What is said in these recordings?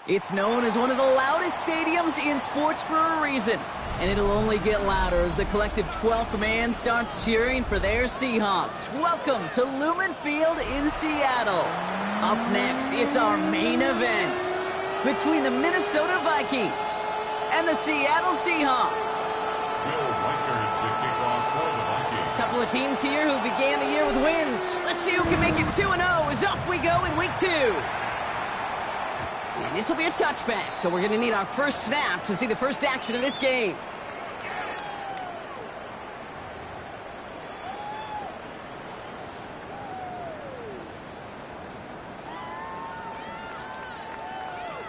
It's known as one of the loudest stadiums in sports for a reason, and it'll only get louder as the collective 12th man starts cheering for their Seahawks. Welcome to Lumen Field in Seattle. Up next, it's our main event between the Minnesota Vikings and the Seattle Seahawks. A couple of teams here who began the year with wins. Let's see who can make it 2-0 as off we go in week 2. And this will be a touchback, so we're going to need our first snap to see the first action of this game.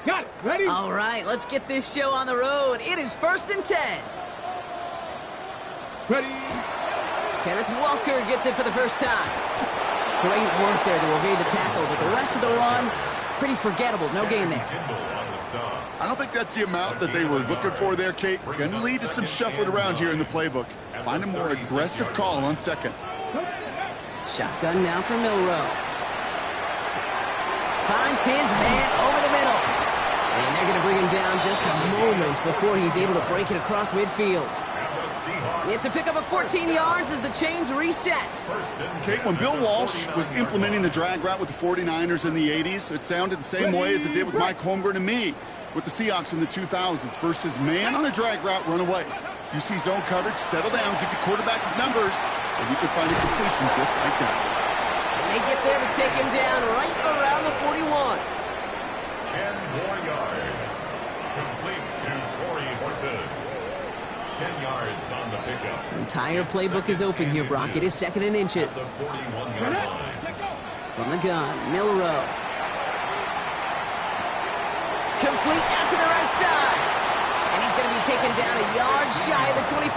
Got it. Ready? All right, let's get this show on the road. It is 1st and 10. Ready? Kenneth Walker gets it for the first time. Great work there to evade the tackle, but the rest of the run, pretty forgettable. No gain there. I don't think that's the amount that they were looking for there, Kate. Going to lead to some shuffling around here in the playbook. Find a more aggressive call on second. Shotgun now for Milrow. Finds his man over the middle. And they're going to bring him down just a moment before he's able to break it across midfield. It's a pickup of 14 yards as the chains reset. Kate, when Bill Walsh was implementing the drag route with the 49ers in the 80s, it sounded the same way as it did with Mike Holmgren and me with the Seahawks in the 2000s versus man on a drag route, run away. You see zone coverage, settle down, give your quarterback his numbers, and you can find a completion just like that. And they get there to take him down right around the 41. 10 more yards. Complete to Torrey Horton. 10 yards on the pickup. The entire playbook is open here, Brock. It is 2nd and inches. The 41-yard line. From the gun, Milrow. Complete out to the right side. And he's going to be taken down a yard shy of the 25.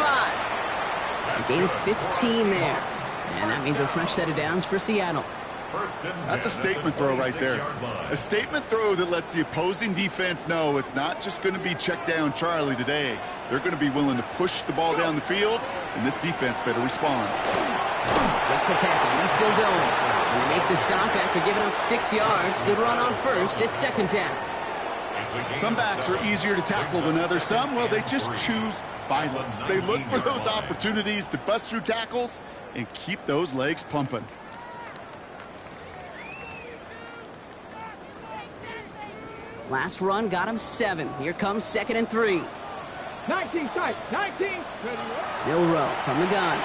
A gain of 15 there. And that means a fresh set of downs for Seattle. That's a statement throw right there. A statement throw that lets the opposing defense know it's not just going to be check down Charlie today. They're going to be willing to push the ball down the field, and this defense better respond. Makes a tackle. He's still going. And they make the stop after giving up 6 yards. Good run on first. It's second down. Some backs are easier to tackle than others. Some, well, they just choose violence. They look for those opportunities to bust through tackles and keep those legs pumping. Last run got him 7. Here comes 2nd and 3. 19 tight. 19. Milrow from the gun.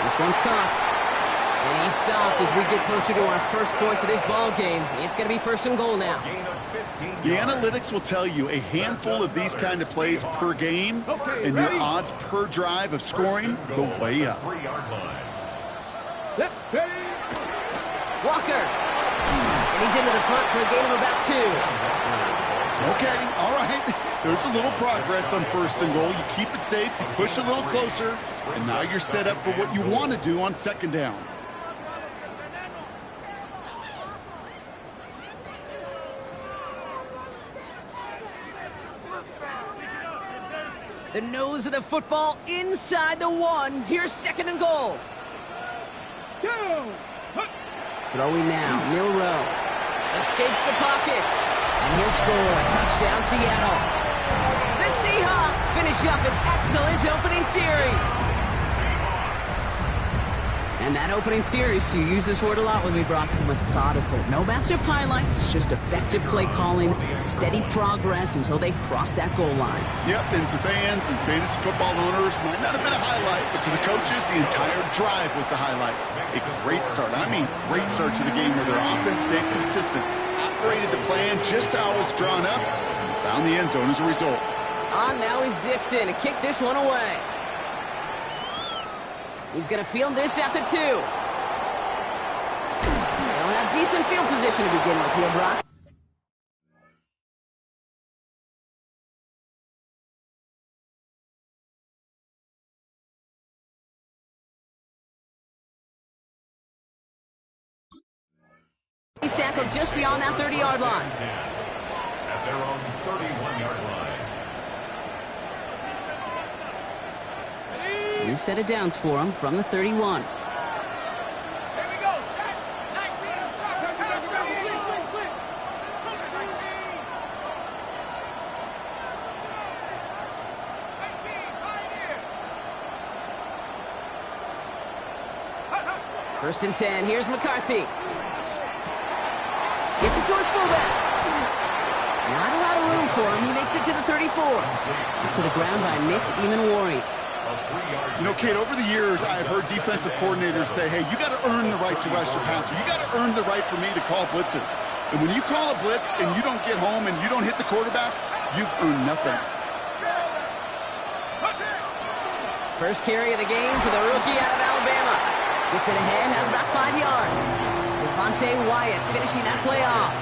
This one's caught. And he's stopped as we get closer to our first points of this ball game. It's going to be 1st and goal now. The analytics will tell you a handful of these kind of plays per game, and your odds per drive of scoring go way up. Walker. And he's into the front for a gain of about 2. Okay, all right. There's a little progress on 1st and goal. You keep it safe, you push a little closer, and now you're set up for what you want to do on 2nd down. The nose of the football inside the 1. Here's 2nd and goal. Throwing now, Milrow. Escapes the pocket. And he'll score. Touchdown, Seattle. The Seahawks finish up an excellent opening series. And that opening series, you use this word a lot with me, Brock, methodical. No massive highlights, just effective play calling, steady progress until they cross that goal line. Yep, and to fans and fantasy football owners, might not have been a highlight, but to the coaches, the entire drive was the highlight. A great start, great start to the game where their offense stayed consistent, operated the plan just how it was drawn up, and found the end zone as a result. Now he's Dixon to kick this one away. He's going to field this at the 2. They'll have decent field position to begin with here, Brock. He's tackled just beyond that 30-yard line. At their own 31-yard line. New set of downs for him from the 31. Here we go, set. 19, shotgun, blitz. 19, pioneer. First and 10. Here's McCarthy. Gets it to his fullback. Not a lot of room for him. He makes it to the 34. To the ground by Nick Eamon-Wari. You know, Kate, over the years, I've heard defensive coordinators say, hey, you got to earn the right to rush your passer. You got to earn the right for me to call blitzes. And when you call a blitz and you don't get home and you don't hit the quarterback, you've earned nothing. First carry of the game for the rookie out of Alabama. Gets it ahead, has about 5 yards. Devontae Wyatt finishing that play off.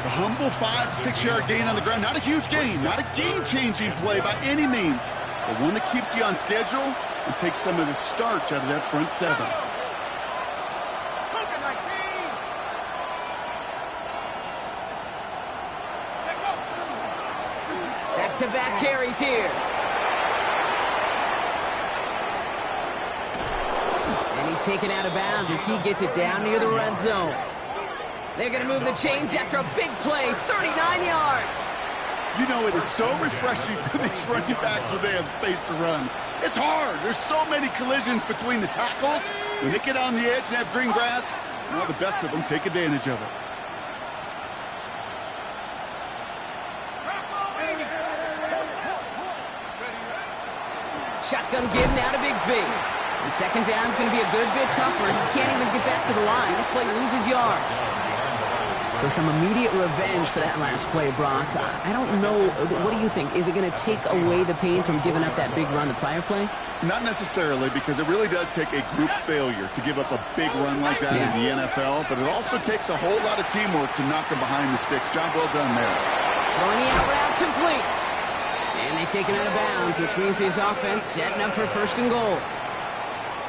A humble 5 to 6 yard gain on the ground. Not a huge gain, not a game-changing play by any means, but one that keeps you on schedule and takes some of the starch out of that front 7. Back-to-back carries here. And he's taken out of bounds as he gets it down near the red zone. They're going to move the chains after a big play, 39 yards. You know, it is so refreshing for these running backs when they have space to run. It's hard. There's so many collisions between the tackles. When they get on the edge and have green grass, well, the best of them take advantage of it. Shotgun give now to Bigsby. And second down is going to be a good bit tougher. He can't even get back to the line. This play loses yards. So some immediate revenge for that last play, Brock. I don't know. What do you think? Is it going to take away the pain from giving up that big run the prior play? Not necessarily, because it really does take a group failure to give up a big run like that in the NFL. But it also takes a whole lot of teamwork to knock them behind the sticks. Job well done there. Throwing the out route complete. And they take him out of bounds, which means his offense setting up for first and goal.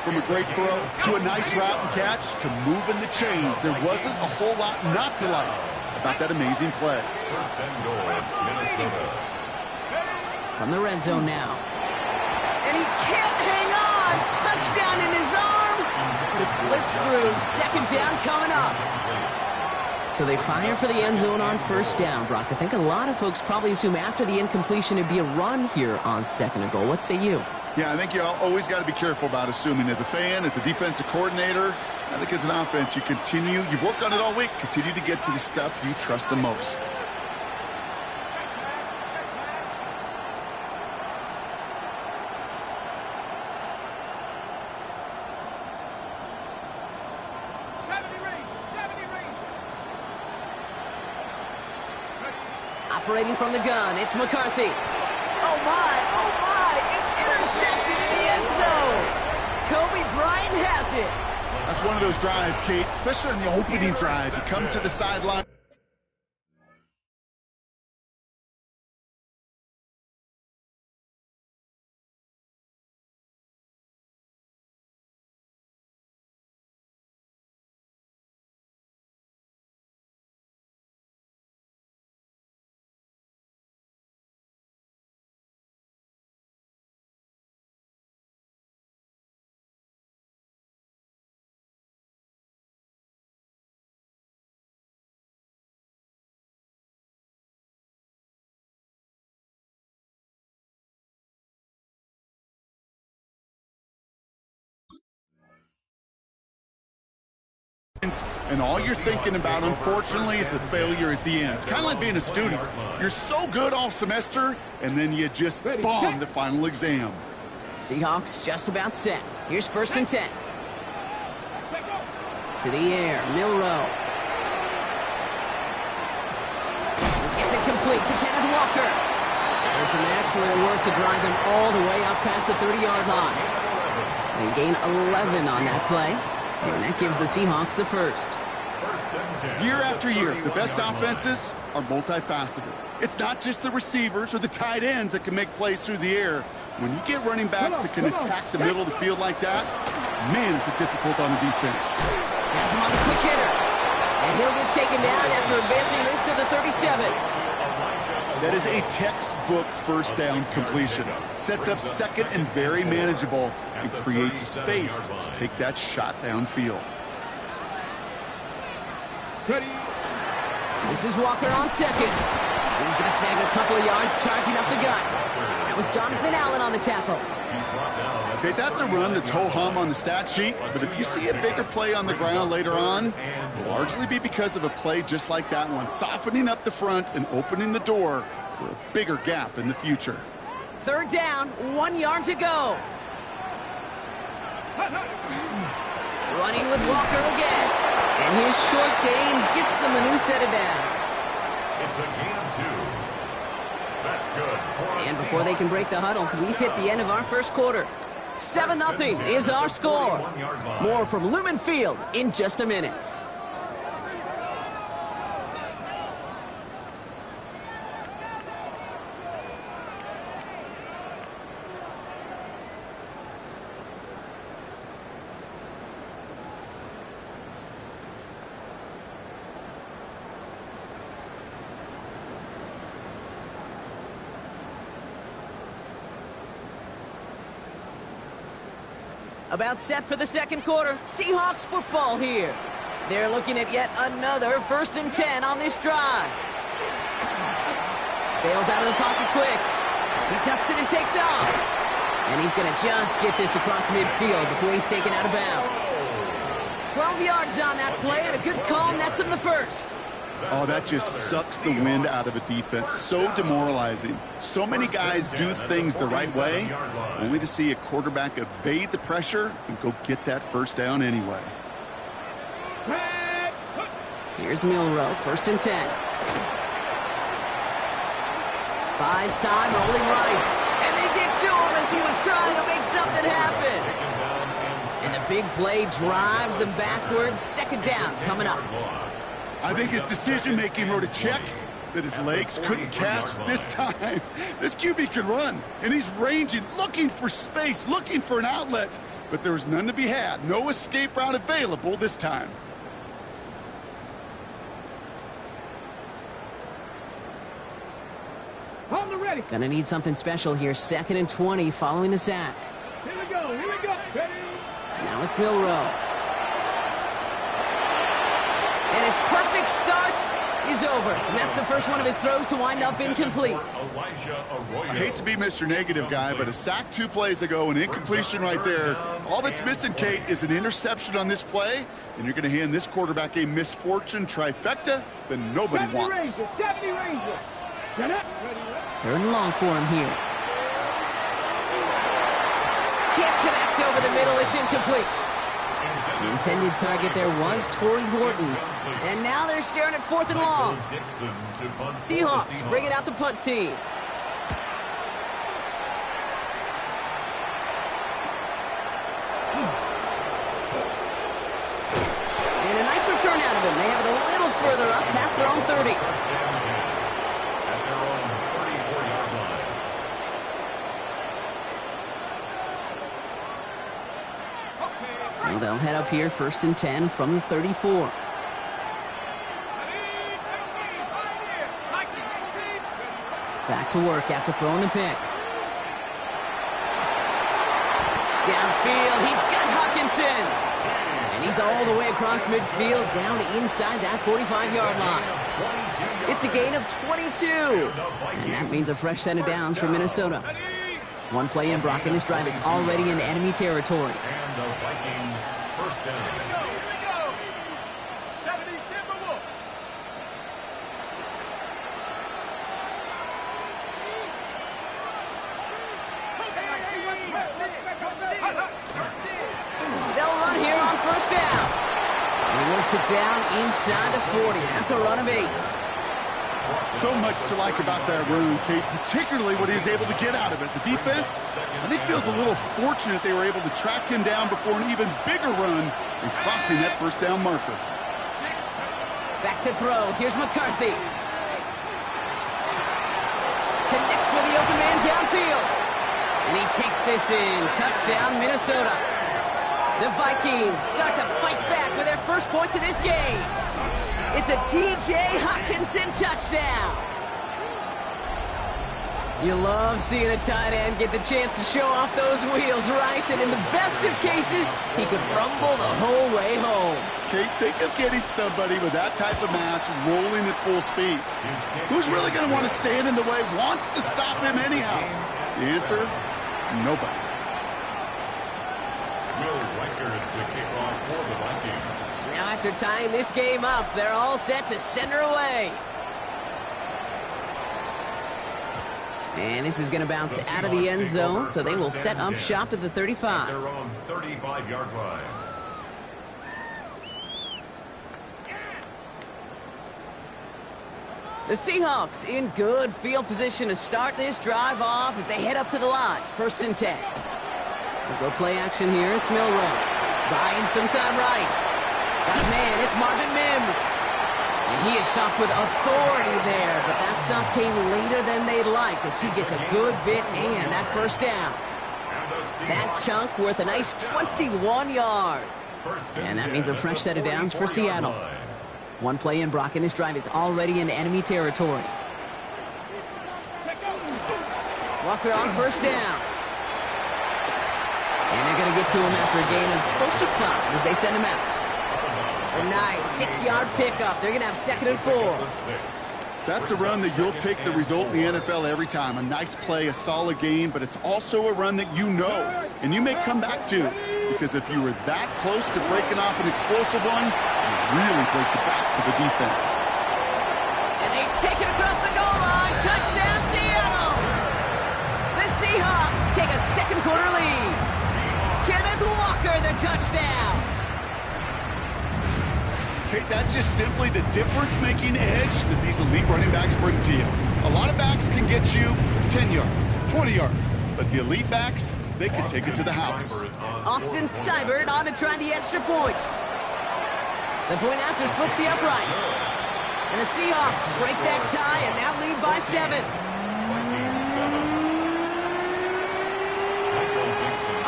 From a great throw to a nice route and catch to moving the chains, there wasn't a whole lot not to like about that amazing play. First and goal, Minnesota. From the red zone now. And he can't hang on. Touchdown in his arms. It slips through. Second down coming up. So they fire for the end zone on first down, Brock. I think a lot of folks probably assume after the incompletion it'd be a run here on second and goal. What say you? Yeah, I think you always got to be careful about assuming. As a fan, as a defensive coordinator, I think as an offense, you've worked on it all week, continue to get to the stuff you trust the most. Operating from the gun, it's McCarthy. Oh my, it's intercepted in the end zone. Kobe Bryant has it. That's one of those drives, Kate, especially on the opening drive. You come to the sideline. And all you're thinking about, unfortunately, is the failure at the end. It's kind of like being a student. You're so good all semester, and then you just bomb the final exam. Seahawks just about set. Here's 1st and 10. To the air, Milrow. Gets it complete to Kenneth Walker. And some excellent work to drive them all the way up past the 30-yard line. They gain 11 on that play. And that gives the Seahawks the first. Year after year, the best offenses are multifaceted. It's not just the receivers or the tight ends that can make plays through the air. When you get running backs that can attack the middle of the field like that, man, is it difficult on the defense. Has him on the quick hitter. And he'll get taken down after advancing this to the 37. That is a textbook first down completion. Sets up second and very manageable and creates space to take that shot downfield. This is Walker on second. He's going to snag a couple of yards charging up the gut. That was Jonathan Allen on the tackle. Okay, that's a run that's ho-hum on the stat sheet, but if you see a bigger play on the ground later on, it'll largely be because of a play just like that one, softening up the front and opening the door for a bigger gap in the future. 3rd down, 1 yard to go. Running with Walker again. And his short game gets them a new set of downs. It's a gain of 2. That's good. And before they can break the huddle, we've hit the end of our first quarter. 7-0 is our score. More from Lumen Field in just a minute. About set for the second quarter. Seahawks football here. They're looking at yet another 1st and 10 on this drive. Bails out of the pocket quick. He tucks it and takes off. And he's going to just get this across midfield before he's taken out of bounds. 12 yards on that play and a good call nets him the first. Oh, that just sucks the wind out of a defense. So demoralizing. So many guys do things the right way, only to see a quarterback evade the pressure and go get that first down anyway. Here's Milrow, 1st and 10. Buys time, rolling right. And they get to him as he was trying to make something happen. And the big play drives them backwards. 2nd down coming up. I think his decision-making wrote a check that his legs couldn't catch this time. This QB could run, and he's ranging, looking for space, looking for an outlet. But there was none to be had. No escape route available this time. Gonna need something special here. 2nd and 20 following the sack. Here we go, ready? Now it's Milrow. And his perfect start is over. And that's the first one of his throws to wind up incomplete. I hate to be Mr. Negative guy, but a sack 2 plays ago, an incompletion right there. All that's missing, Kate, is an interception on this play, and you're going to hand this quarterback a misfortune trifecta that nobody wants. 70 Rangers. 3rd and long for him here. Can't connect over the middle. It's incomplete. The intended target there was Torrey Horton. And now they're staring at 4th and long. Seahawks bringing out the punt team. And a nice return out of him. They have it a little further up past their own 30. So they'll head up here 1st and 10 from the 34. Back to work after throwing the pick. Downfield, he's got Hawkinson. And he's all the way across midfield down inside that 45-yard line. It's a gain of 22. And that means a fresh set of downs for Minnesota. One play in, Brock, and this drive is already in enemy territory. And the Vikings first down. They'll run here on first down. And he works it down inside the 40. That's a run of 8. So much to like about that run, Kate, particularly what he was able to get out of it. The defense, I think, feels a little fortunate they were able to track him down before an even bigger run and crossing that first down marker. Back to throw. Here's McCarthy. Connects with the open man downfield. And he takes this in. Touchdown, Minnesota. The Vikings start to fight back with their first points of this game. It's a T.J. Hockenson touchdown. You love seeing a tight end get the chance to show off those wheels, right? And in the best of cases, he could rumble the whole way home. Kate, think of getting somebody with that type of mass rolling at full speed. Who's really going to want to stand in the way, wants to stop him anyhow? The answer, nobody. Will Riker, the kickoff for the Vikings. Now after tying this game up, they're all set to send her away. And this is going to bounce out of the end zone, so they will set up shop at the 35. Their own 35-yard line. The Seahawks in good field position to start this drive off as they head up to the line. 1st and 10. We'll go play action here. It's Milrow. Buying some time right. Got a man. It's Marvin Mims. And he is stopped with authority there, but that stop came later than they'd like as he gets a good bit and that first down. That chunk worth a nice 21 yards. And that means a fresh set of downs for Seattle. One play in, Brock, and this drive is already in enemy territory. Walker on first down. And they're going to get to him after a gain of close to 5 as they send him out. A nice 6-yard pickup. They're going to have 2nd and 4. That's a run that you'll take the result in the NFL every time. A nice play, a solid game, but it's also a run that you know and you may come back to. Because if you were that close to breaking off an explosive one, you really break the backs of the defense. And they take it across the goal line. Touchdown, Seattle! The Seahawks take a second quarter lead. Kenneth Walker, the touchdown. Kate, that's just simply the difference-making edge that these elite running backs bring to you. A lot of backs can get you 10 yards, 20 yards, but the elite backs, they can take it to the house. Austin Seibert on to try the extra point. The point after splits the uprights. And the Seahawks break that tie and now lead by 7.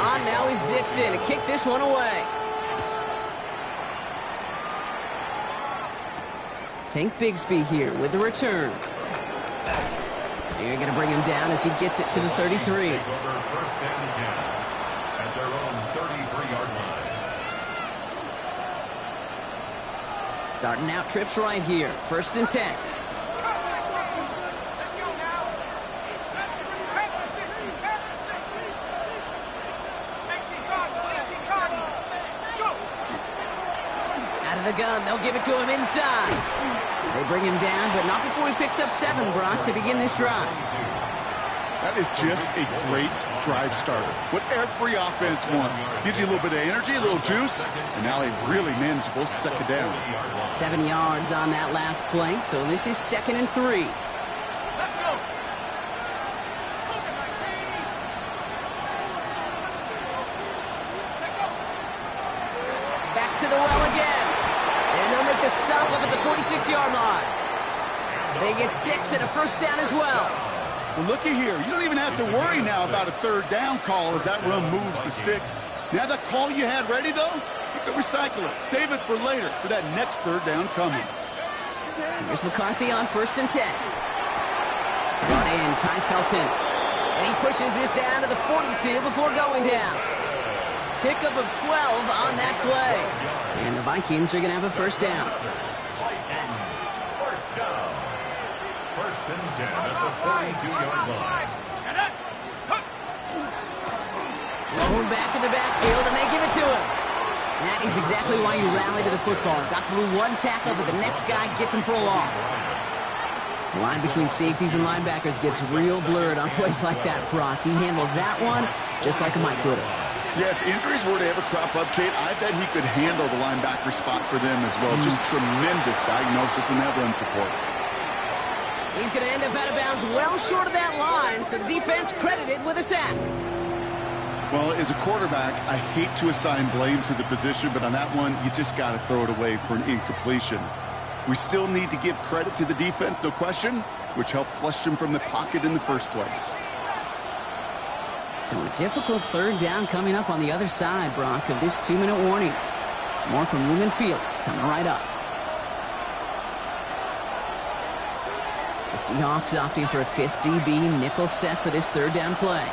On now is Dixon to kick this one away. Tank Bigsby here with the return. You're going to bring him down as he gets it to the 33. First and 10 at their own 33-yard line. Starting out trips right here. 1st and 10. Out of the gun. They'll give it to him inside. They bring him down, but not before he picks up 7, Brock, to begin this drive. That is just a great drive starter. What every offense wants. Gives you a little bit of energy, a little juice, and now a really manageable 2nd down. 7 yards on that last play, so this is 2nd and 3. Back to the well again. And they'll make the stop up at the 46-yard line. They get 6 and a first down as well. Well, looky here. You don't even have to worry now about a 3rd down call as that run moves the sticks. Now that call you had ready, though, you can recycle it. Save it for later for that next 3rd down coming. Here's McCarthy on 1st and 10. Brought in Ty Felton. And he pushes this down to the 42 before going down. Pickup of 12 on that play. And the Vikings are going to have a first down. Vikings, first down. 1st and 10 at the 42-yard line. Blown back in the backfield, and they give it to him. That is exactly why you rally to the football. Got through one tackle, but the next guy gets him for a loss. The line between safeties and linebackers gets real blurred on plays like that, Brock. He handled that one just like a Mike would have. Yeah, if injuries were to ever crop up, Kate, I bet he could handle the linebacker spot for them as well. Just tremendous diagnosis in that run support. He's going to end up out of bounds well short of that line, so the defense credited with a sack. Well, as a quarterback, I hate to assign blame to the position, but on that one, you just got to throw it away for an incompletion. We still need to give credit to the defense, no question, which helped flush them from the pocket in the first place. So a difficult third down coming up on the other side, Brock, of this 2-minute warning. More from Lumen Fields coming right up. The Seahawks opting for a 5th DB nickel set for this third down play.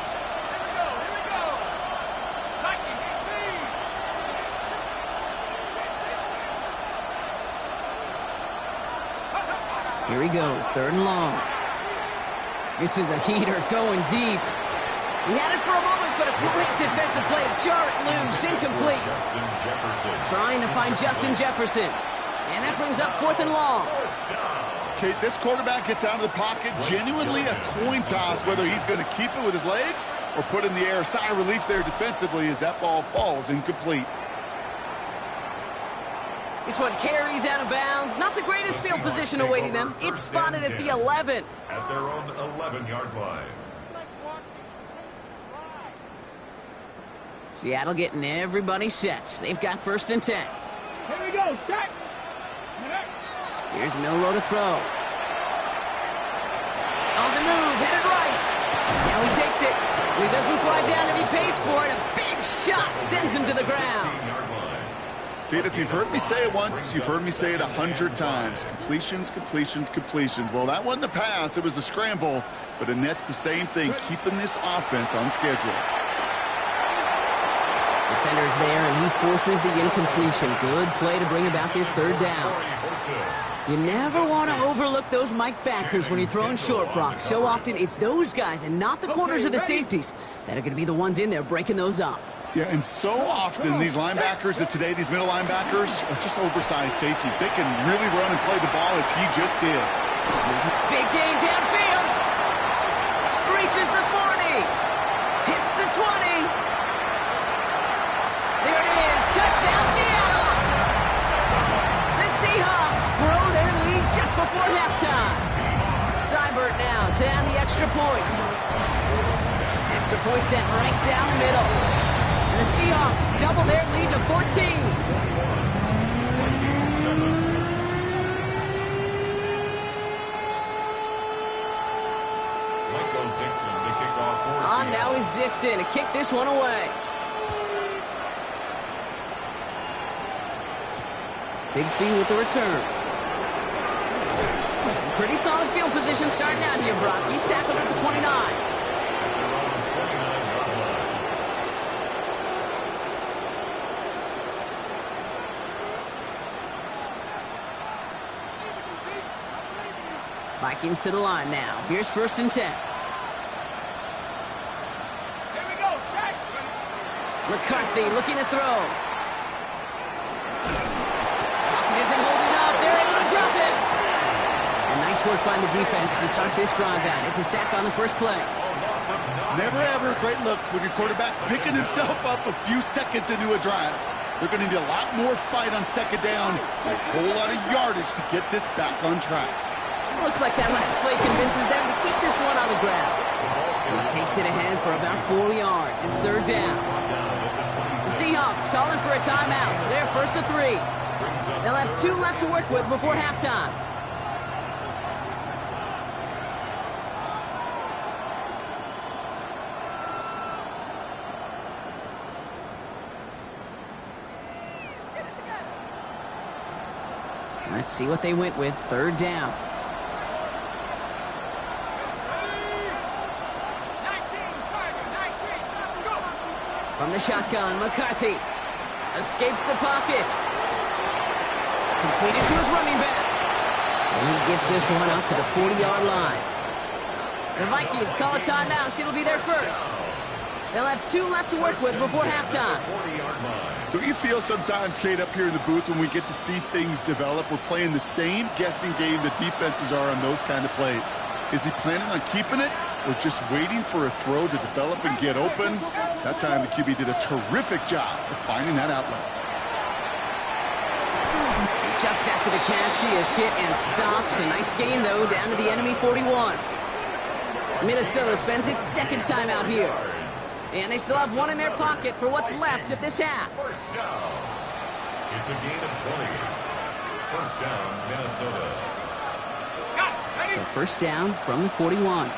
Here he goes, 3rd and long. This is a heater going deep. He had it for a moment, but a great defensive play to jar it loose, incomplete. Trying to find Justin Jefferson. And that brings up 4th and long. Kate, this quarterback gets out of the pocket, genuinely a coin toss, whether he's going to keep it with his legs or put in the air. Sigh of relief there defensively as that ball falls incomplete. This one carries out of bounds. Not the greatest field position awaiting them. It's spotted at the 11. At their own 11-yard line. Seattle getting everybody set. They've got 1st and 10. Here we go, set. Here's Milroe to throw. On the move, headed right. Now he takes it. He doesn't slide down and he pays for it. A big shot sends him to the ground. Kate, if you've heard me say it once, you've heard me say it 100 times. Completions, completions, completions. Well, that wasn't a pass. It was a scramble. But Annette's the same thing, keeping this offense on schedule. Defender's there, and he forces the incompletion. Good play to bring about this 3rd down. You never want to overlook those Mike backers when you're throwing short, Brock. So often it's those guys and not the corners or the safeties that are going to be the ones in there breaking those up. Yeah, and so often these linebackers of today, these middle linebackers, are just oversized safeties. They can really run and play the ball as he just did. Big gain downfield. Reaches the 40. Hits the 20. There it is. Touchdown, Seattle. The Seahawks grow their lead just before halftime. Seibert now to add the extra point. Extra point sent right down the middle. And the Seahawks double their lead to 14. Now is Dixon to kick this one away. Big speed with the return. Pretty solid field position starting out here, Brock. He's tackled at the 29. Vikings to the line now. Here's 1st and 10. McCarthy looking to throw. Pocket isn't holding up. They're able to drop it. And nice work by the defense to start this drive out. It's a sack on the first play. Never ever a great look when your quarterback's picking himself up a few seconds into a drive. They're going to need a lot more fight on 2nd down and a whole lot of yardage to get this back on track. Looks like that last play convinces them to keep this one on the ground. And he takes it ahead for about 4 yards. It's 3rd down. The Seahawks calling for a timeout. So they're 1st and 3. They'll have 2 left to work with before halftime. Let's see what they went with. 3rd down. From the shotgun, McCarthy escapes the pocket. Completed to his running back. And he gets this one up to the 40-yard line. The Vikings call a timeout. It'll be their first. They'll have 2 left to work with before halftime. 40-yard line. Don't you feel sometimes, Kate, up here in the booth when we get to see things develop, we're playing the same guessing game the defenses are on those kind of plays? Is he planning on keeping it or just waiting for a throw to develop and get open? That time the QB did a terrific job of finding that outlet. Just after the catch, he is hit and stopped. A nice gain, though, down to the enemy 41. Minnesota spends its second time out here. And they still have 1 in their pocket for what's left of this half. First down. It's a gain of 20. First down, Minnesota. So first down from the 41.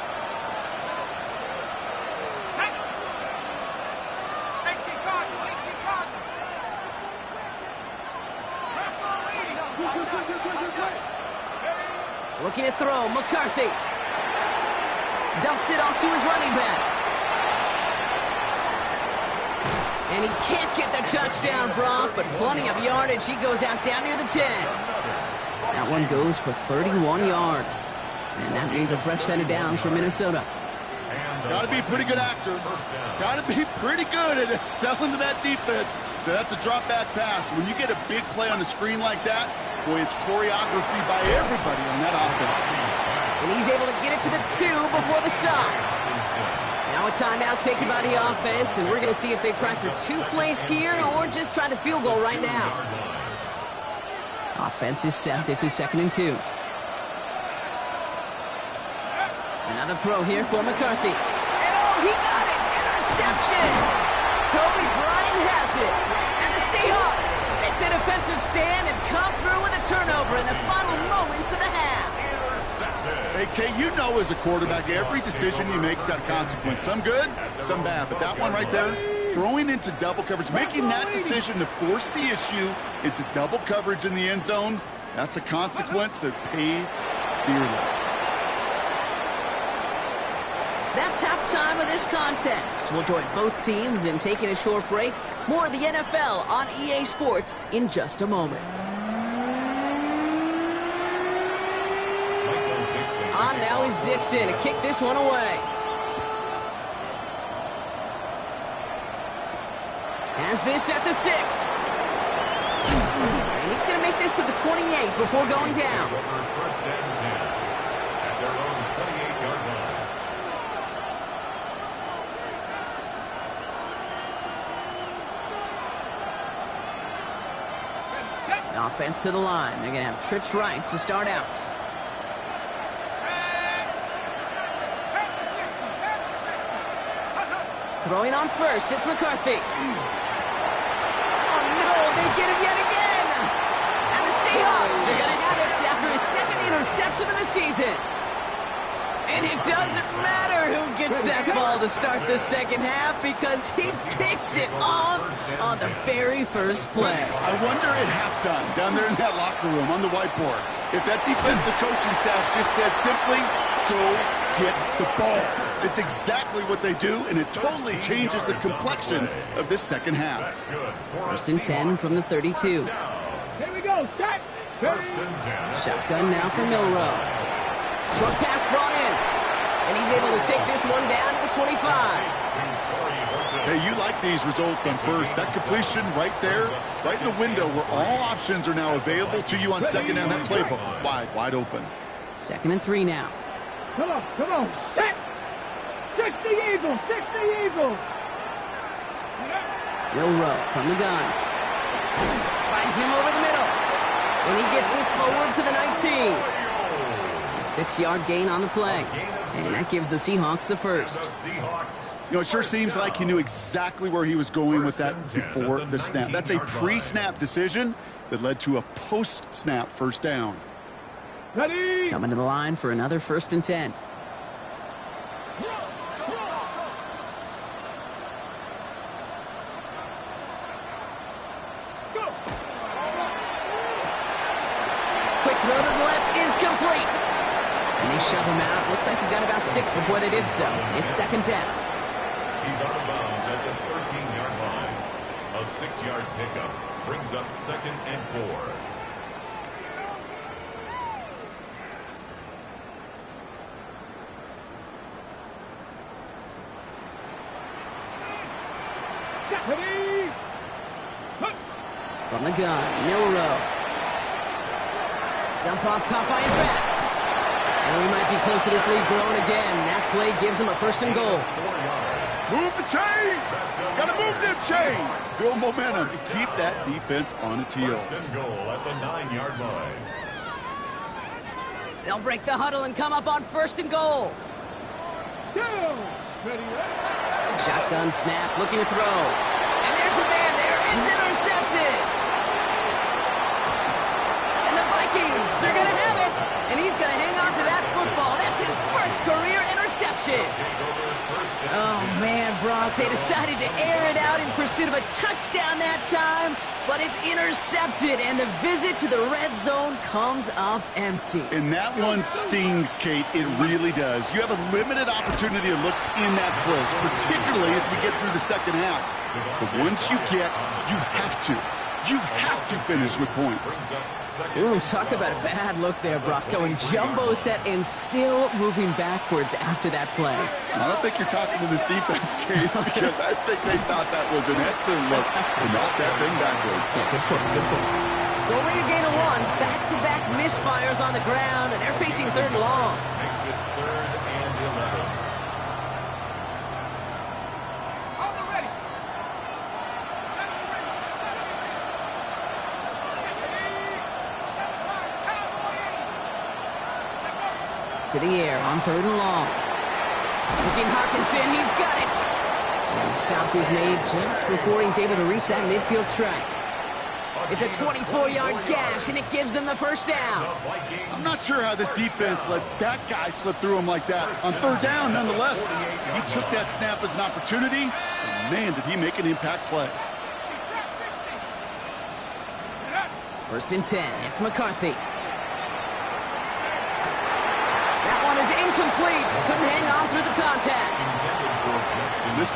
Looking to throw, McCarthy. Dumps it off to his running back. And he can't get the touchdown, Brock, but plenty of yardage. He goes out down near the 10. That one goes for 31 yards. And that means a fresh set of downs for Minnesota. Got to be a pretty good actor. Got to be pretty good at selling to that defense. That's a drop back pass. When you get a big play on the screen like that, boy, it's choreography by everybody on that offense. And he's able to get it to the 2 before the stop. Now a timeout taken by the offense, and we're going to see if they try for 2 plays here or just try the field goal right now. Offense is set. This is 2nd and 2. Another throw here for McCarthy. And oh, he got it! Interception! Kobe Bryant has it. And the Seahawks make the defensive stand and come through with a turnover in the final moments of the half. Hey, Kay, you know as a quarterback, every decision you make's got a consequence. Some good, some bad. But that one right there, throwing into double coverage, making that decision to force the issue into double coverage in the end zone, that's a consequence that pays dearly. That's halftime of this contest. We'll join both teams in taking a short break. More of the NFL on EA Sports in just a moment. On now is Dixon to kick this one away. Has this at the 6. And he's going to make this to the 28 before going down. First and 10 at their own 28-yard line. Offense to the line. They're going to have trips right to start out. Throwing on first, it's McCarthy. Oh no, they get him yet again! And the Seahawks are going to have it after his 2nd interception of the season. And it doesn't matter who gets that ball to start the second half because he picks it off on the very first play. I wonder at halftime, down there in that locker room on the whiteboard, if that defensive coaching staff just said simply, go get the ball. It's exactly what they do, and it totally changes the complexion of this second half. First and 10 from the 32. Here we go, set. First and 10. Shotgun now for Milrow. Short pass brought in. And he's able to take this one down to the 25. Hey, you like these results on first. That completion right there, right in the window where all options are now available to you on second down. That playbook wide open. 2nd and 3 now. Come on, set. 60 Eagles, 60 Eagles. Milrow from the gun. Finds him over the middle. And he gets this forward to the 19. A 6-yard gain on the play. And that gives the Seahawks the first. You know, it sure seems like he knew exactly where he was going with that before the snap. That's a pre-snap decision that led to a post-snap first down. Ready. Coming to the line for another 1st and 10. Quick throw to the left is complete. And they shove him out. Looks like he got about 6 before they did so. It's 2nd down. He's out of bounds at the 13-yard line. A 6-yard pickup brings up 2nd and 4. From the gun, Milrow. Dump off, caught by his back. And we might be close to this lead growing again. That play gives him a 1st and goal. Move the chains! Gotta move them chains! Build momentum and keep that defense on its heels. 1st and goal at the 9-yard line. They'll break the huddle and come up on 1st and goal. Shotgun snap, looking to throw. And there's a man there. It's intercepted. And the Vikings are going to have it. And he's going to hang on to that football. That's his 1st career interception. Oh, man, Brock, they decided to air it out in pursuit of a touchdown that time, but it's intercepted, and the visit to the red zone comes up empty. And that one stings, Kate. It really does. You have a limited opportunity of looks in that close, particularly as we get through the 2nd half. But once you have to finish with points. Ooh, talk about a bad look there, Brock. Going jumbo set and still moving backwards after that play. I don't think you're talking to this defense, Kate, because I think they thought that was an excellent look to knock that thing backwards. Good point, good point. It's only a gain of 1. Back-to-back misfires on the ground, and they're facing 3rd and long. Makes it 3rd and 11. To the air on 3rd and long. Looking Hawkinson, he's got it. And the stop is made just before he's able to reach that midfield strike. It's a 24-yard gash, and it gives them the 1st down. I'm not sure how this defense let that guy slip through him like that. On 3rd down, nonetheless, he took that snap as an opportunity, and man, did he make an impact play. 1st and 10, it's McCarthy. Is incomplete. Couldn't hang on through the contact. This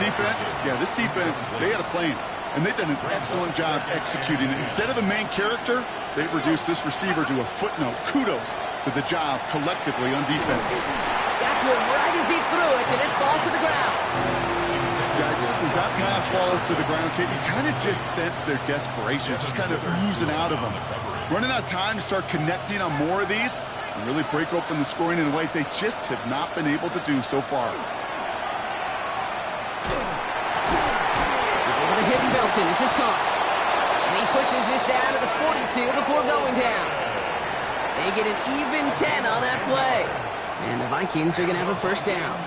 defense, they had a plan, and they've done an excellent job executing it. Instead of a main character, they've reduced this receiver to a footnote. Kudos to the job collectively on defense. Got to him right as he threw it, and it falls to the ground. Yikes, as that pass falls to the ground, Kate, you kind of just sense their desperation, just kind of oozing out of them. Running out of time to start connecting on more of these and really break open the scoring in a way they just have not been able to do so far. He's able to hit Felton. This is caught. And he pushes this down to the 42 before going down. They get an even 10 on that play. And the Vikings are going to have a 1st down.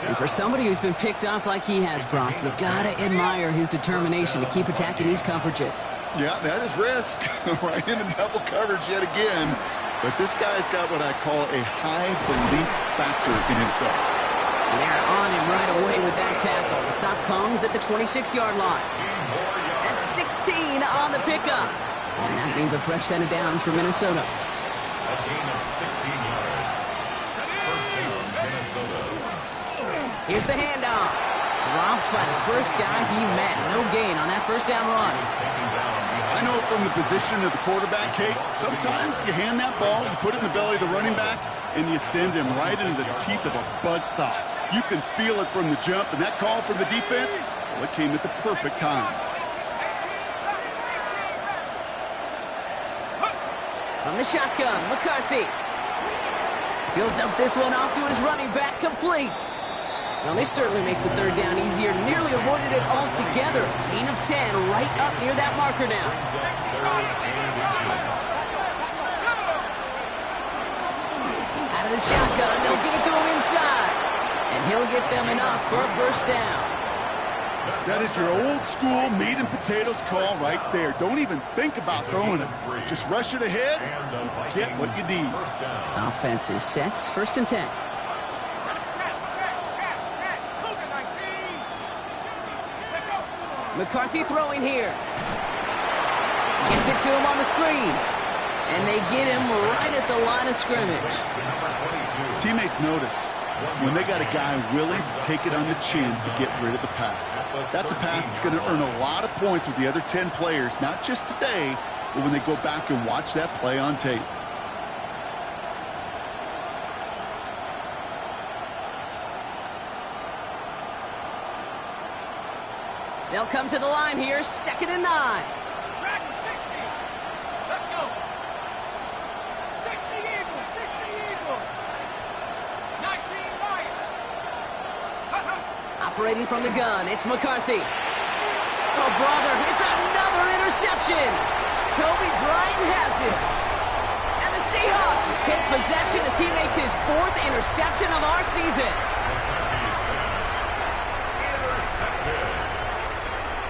And for somebody who's been picked off like he has, Brock, you got to admire his determination to keep attacking these coverages. Yeah, that is risk. Right into double coverage yet again. But this guy's got what I call a high belief factor in himself. And they're on him right away with that tackle. The stop comes at the 26-yard line. That's 16 on the pickup. And that means a fresh set of downs for Minnesota. A gain of 16 yards. 1st down, Minnesota. Here's the handoff. Dropped by the first guy he met. No gain on that 1st down run. I know from the position of the quarterback, Kate, sometimes you hand that ball, you put it in the belly of the running back, and you send him right into the teeth of a buzzsaw. You can feel it from the jump, and that call from the defense, well, it came at the perfect time. From the shotgun, McCarthy. He'll dump this one off to his running back, complete. Well, this certainly makes the 3rd down easier. Nearly avoided it altogether. Gain of 10 right up near that marker now. Out of the shotgun, they'll give it to him inside. And he'll get them enough for a 1st down. That is your old school meat and potatoes call right there. Don't even think about throwing it. Just rush it ahead and get what you need. Offense is set. 1st and 10. McCarthy throwing here. Gets it to him on the screen. And they get him right at the line of scrimmage. Teammates notice when they got a guy willing to take it on the chin to get rid of the pass. That's a pass that's going to earn a lot of points with the other 10 players, not just today, but when they go back and watch that play on tape. They'll come to the line here, 2nd and 9. operating from the gun. It's McCarthy. Oh, brother, it's another interception. Kobe Bryant has it. And the Seahawks take possession as he makes his 4th interception of our season.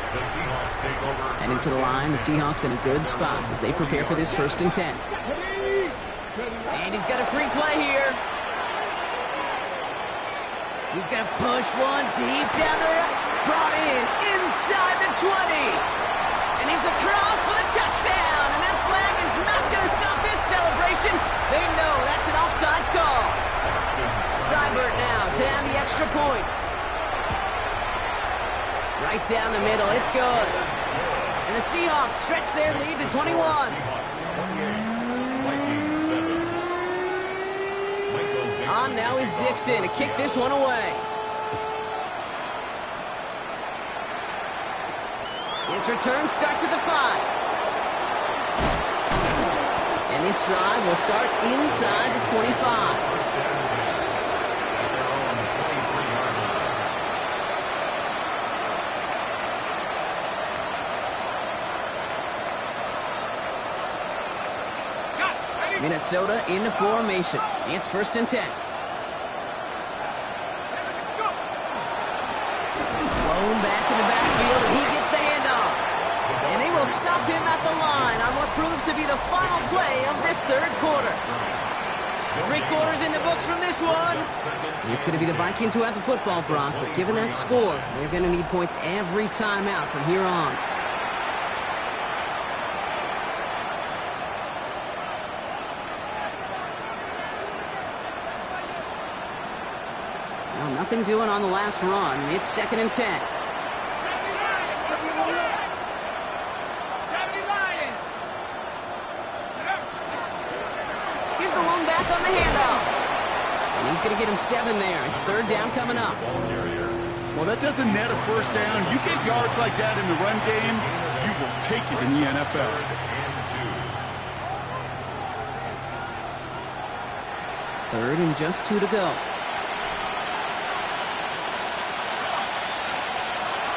The Seahawks take over. And into the line, the Seahawks in a good spot as they prepare for this 1st and 10. And he's got a free play here. He's going to push one deep down the road. Brought in inside the 20. And he's across for the touchdown. And that flag is not going to stop this celebration. They know that's an offsides call. Seibert now to add the extra point. Right down the middle. It's good. And the Seahawks stretch their lead to 21. On now is Dixon to kick this one away. This return starts at the 5. And this drive will start inside the 25. Minnesota into formation. It's 1st and 10. Thrown back in the backfield, and he gets the handoff. And they will stop him at the line on what proves to be the final play of this 3rd quarter. 3 quarters in the books from this one. It's going to be the Vikings who have the football, Brock, but given that score, they're going to need points every time out from here on. Nothing doing on the last run. It's 2nd and 10. Here's the lone back on the handoff. And he's going to get him 7 there. It's 3rd down coming up. Well, that doesn't net a 1st down. You get yards like that in the run game, you will take it in the NFL. 3rd and just 2 to go.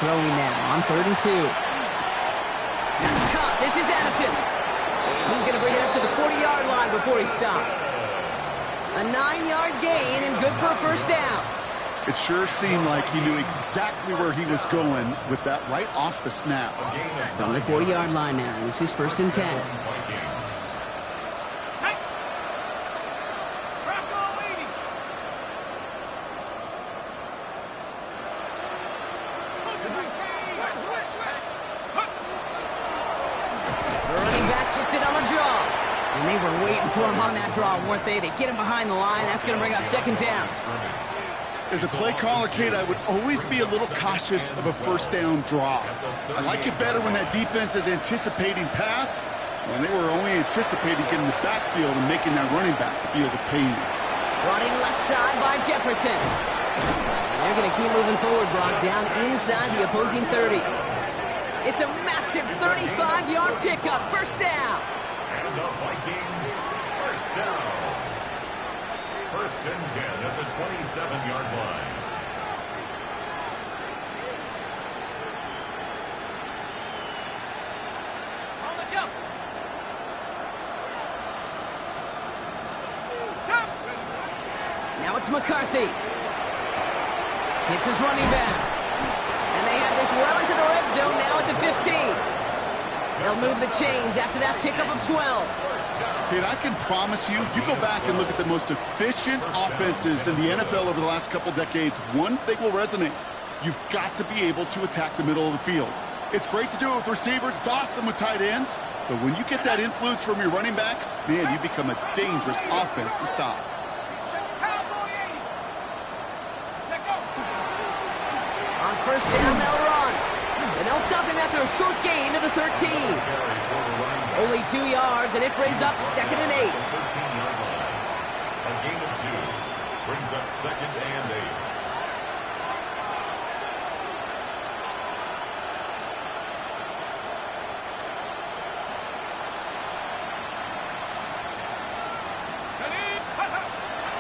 Throwing now on 3rd and 2. That's caught. This is Addison. And he's going to bring it up to the 40-yard line before he stops. A 9-yard gain and good for a 1st down. It sure seemed like he knew exactly where he was going with that right off the snap. From the 40-yard line now. This is 1st and 10. And they were waiting for him on that draw, weren't they? They get him behind the line. That's going to bring up 2nd down. As a play caller, Kate, I would always be a little cautious of a 1st down draw. I like it better when that defense is anticipating pass, when they were only anticipating getting the backfield and making that running back feel the pain. Running left side by Jefferson. And they're going to keep moving forward, Brock, down inside the opposing 30. It's a massive 35-yard pickup. 1st down. And the Vikings, 1st down. 1st and 10 at the 27-yard line. On the jump. Now it's McCarthy. Hits his running back. And they have this well into the red zone now at the 15. They'll move the chains after that pickup of 12. Kate, I can promise you, you go back and look at the most efficient offenses in the NFL over the last couple decades, one thing will resonate. You've got to be able to attack the middle of the field. It's great to do it with receivers. It's awesome with tight ends. But when you get that influence from your running backs, man, you become a dangerous offense to stop. On 1st down, they'll run. And they'll stop him after a short gain to the 13. Only 2 yards, and it brings up 2nd and 8. A gain of 2 brings up 2nd and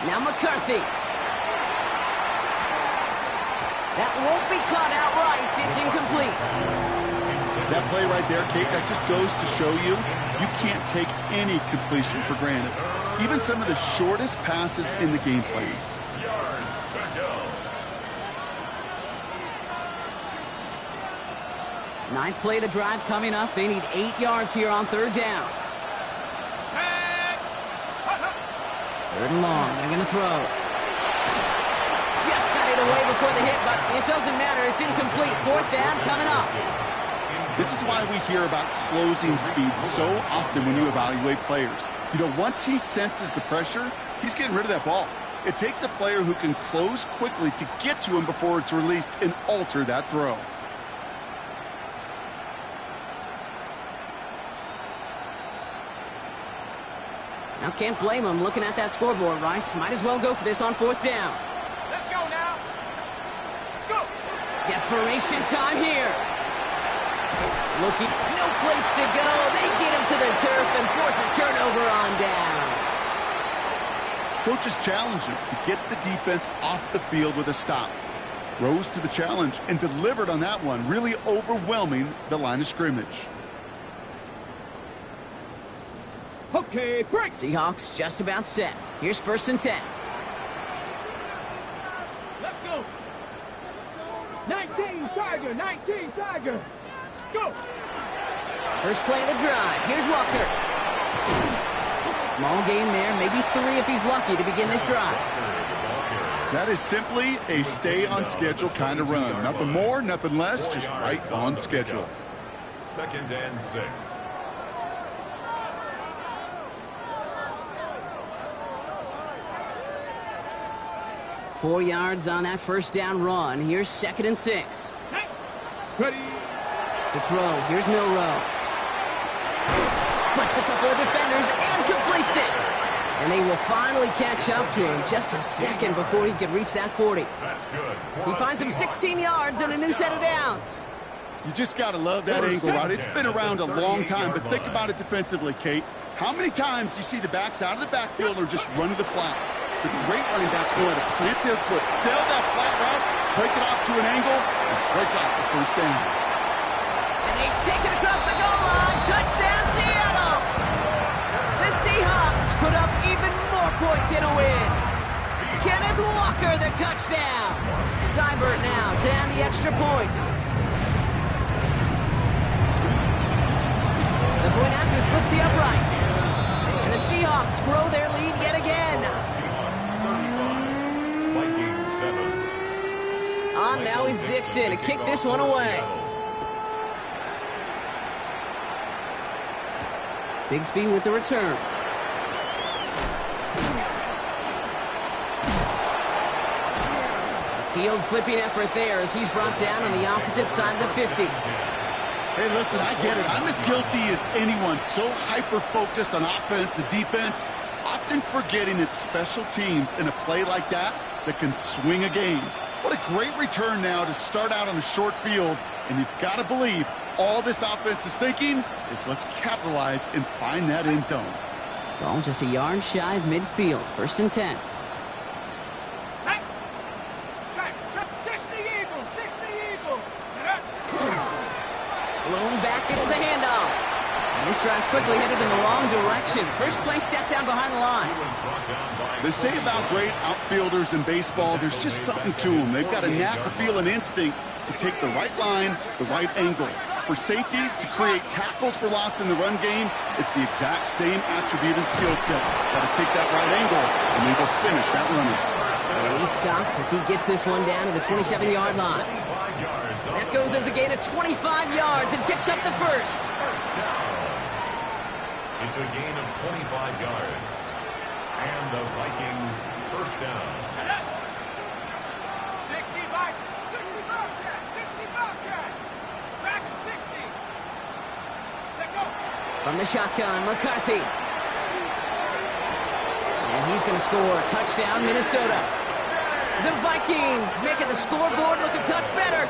8. Now McCarthy. That won't be caught outright. It's incomplete. That play right there, Kate, that just goes to show you, you can't take any completion for granted. Even some of the shortest passes in the game plan. Yards to go. Ninth play of the drive coming up. They need 8 yards here on third down. Third and long. They're going to throw. Just got it away before the hit, but it doesn't matter. It's incomplete. Fourth down coming up. This is why we hear about closing speed so often when you evaluate players. You know, once he senses the pressure, he's getting rid of that ball. It takes a player who can close quickly to get to him before it's released and alter that throw. Now can't blame him looking at that scoreboard, right? Might as well go for this on fourth down. Let's go now. Go. Desperation time here. Looking, no place to go. They get him to the turf and force a turnover on downs. Coaches challenge him to get the defense off the field with a stop. Rose to the challenge and delivered on that one, really overwhelming the line of scrimmage. Okay, break. Seahawks just about set. Here's first and 10. Let's go. 19 Tiger, 19 Tiger. Go. First play of the drive. Here's Walker. Small gain there, maybe 3 if he's lucky to begin this drive. That is simply a stay on schedule kind of run. Nothing more, nothing less, just right on schedule. Second and 6. Four yards on that first down run. Here's second and 6. Ready. To throw. Here's Milrow. Splits a couple of defenders and completes it. And they will finally catch up to him just a second before he could reach that 40. That's good. He finds him 16 yards and a new set of downs. You just got to love that angle, right? It's been around a long time, but think about it defensively, Kate. How many times do you see the backs out of the backfield or just run to the flat? The great running backs know how to plant their foot, sail that flat route, break it off to an angle, and break off the first down. And they take it across the goal line. Touchdown, Seattle! The Seahawks put up even more points in a win. Kenneth Walker, the touchdown. Seibert now to add the extra point. The point after splits the upright. And the Seahawks grow their lead yet again. Vikings 7. On now is Dixon to kick this one away. Bigsby with the return. A field flipping effort there as he's brought down on the opposite side of the 50. Hey, listen, I get it. I'm as guilty as anyone. So hyper-focused on offense and defense, often forgetting it's special teams in a play like that that can swing a game. What a great return now to start out on a short field, and you've got to believe all this offense is thinking is let's capitalize and find that end zone. Ball just a yard shy of midfield. First and 10. Check. 60 Eagles, 60 Eagles. Blown back, it's the handoff. And this drive's quickly headed in the wrong direction. First play set down behind the line. They say about great outfielders in baseball, there's just something to them. They've got a knack, a feel, an instinct to take the right line, the right angle. For safeties, to create tackles for loss in the run game, it's the exact same attribute and skill set. Got to take that right angle and able to finish that runner. And he's stopped as he gets this one down to the 27-yard line. That goes as a gain of 25 yards and picks up the first. It's a gain of 25 yards. And the Vikings first down. 60 Bison, 60 Bobcat, 60 Bobcat. Track him, 60. Set go. From the shotgun, McCarthy. And he's going to score. Touchdown, Minnesota. The Vikings making the scoreboard look a touch better.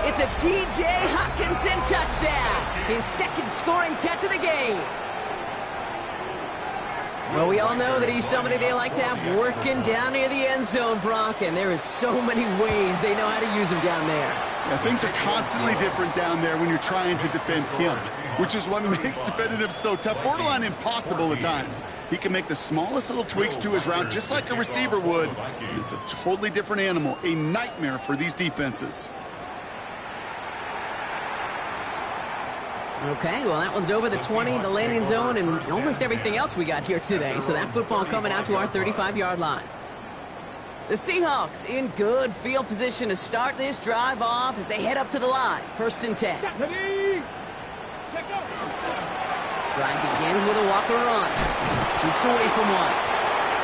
It's a T.J. Hockenson touchdown. His second scoring catch of the game. Well, we all know that he's somebody they like to have working down near the end zone, Brock, and there is so many ways they know how to use him down there. Yeah, things are constantly different down there when you're trying to defend him, which is what makes defending him so tough, borderline impossible at times. He can make the smallest little tweaks to his route just like a receiver would. It's a totally different animal, a nightmare for these defenses. Okay, well, that one's over the 20, the landing zone, and almost everything else we got here today. So that football coming out to our 35-yard line. The Seahawks in good field position to start this drive off as they head up to the line. 1st and 10. Drive begins with a Walker run. Jukes away from one.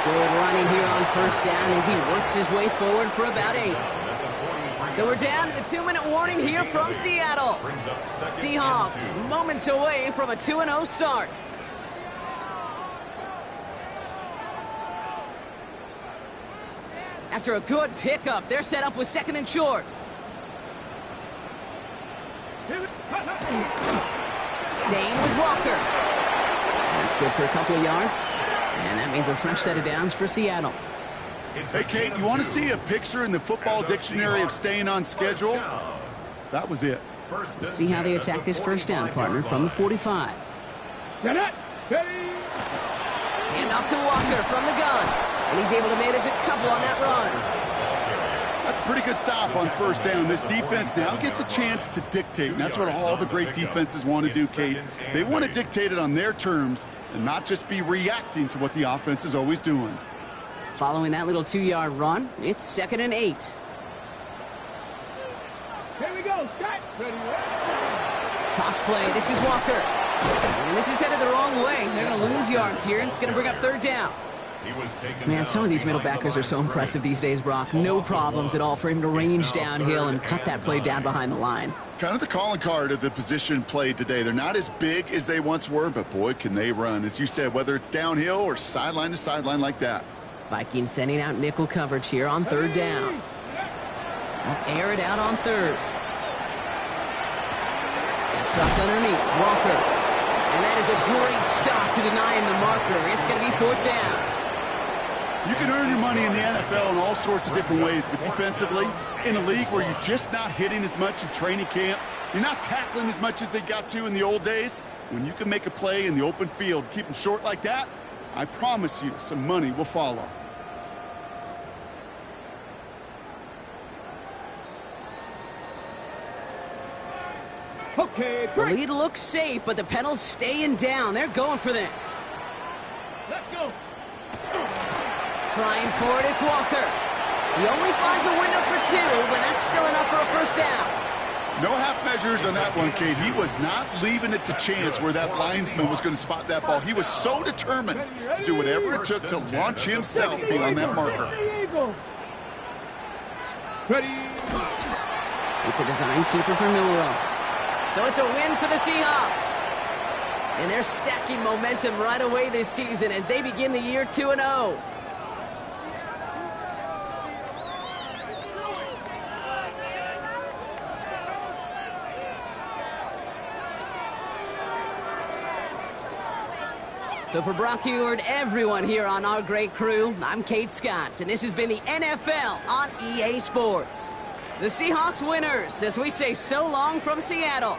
Good running here on 1st down as he works his way forward for about 8. So we're down to the 2-minute warning here from Seattle. Seahawks moments away from a 2-0 start. After a good pickup, they're set up with 2nd and short. Staying with Walker. That's good for a couple of yards. And that means a fresh set of downs for Seattle. Hey, Kate, you want to see a picture in the football dictionary of staying on schedule? That was it. Let's see how they attack this 1st down, partner, from the 45. Hand off to Walker from the gun. And he's able to manage a couple on that run. That's a pretty good stop on 1st down. This defense now gets a chance to dictate. And that's what all the great defenses want to do, Kate. They want to dictate it on their terms and not just be reacting to what the offense is always doing. Following that little 2-yard run, it's 2nd and 8. Here we go. Set. Ready. Toss play. This is Walker. And this is headed the wrong way. They're going to lose yards here, and it's going to bring up 3rd down. Man, some of these middle backers are so impressive these days, Brock. No problems at all for him to range downhill and cut that play down behind the line. Kind of the calling card of the position played today. They're not as big as they once were, but boy, can they run. As you said, whether it's downhill or sideline to sideline like that. Vikings sending out nickel coverage here on 3rd down. They'll air it out on 3rd. That's dropped underneath. Walker. And that is a great stop to deny him the marker. It's going to be 4th down. You can earn your money in the NFL in all sorts of different ways, but defensively, in a league where you're just not hitting as much in training camp, you're not tackling as much as they got to in the old days, when you can make a play in the open field, keep them short like that, I promise you some money will follow. Okay, the lead looks safe, but the pedals staying down. They're going for this. Let's go. Trying for it, it's Walker. He only finds a window for 2, but that's still enough for a 1st down. No half measures on that one, Kate. He was not leaving it to chance where that linesman was going to spot that ball. He was so determined to do whatever it took to launch himself beyond that marker. Ready. It's a design keeper for Milrow. So it's a win for the Seahawks. And they're stacking momentum right away this season as they begin the year 2-0. So for Brock Heward, everyone here on our great crew, I'm Kate Scott, and this has been the NFL on EA Sports. The Seahawks winners, as we say so long from Seattle.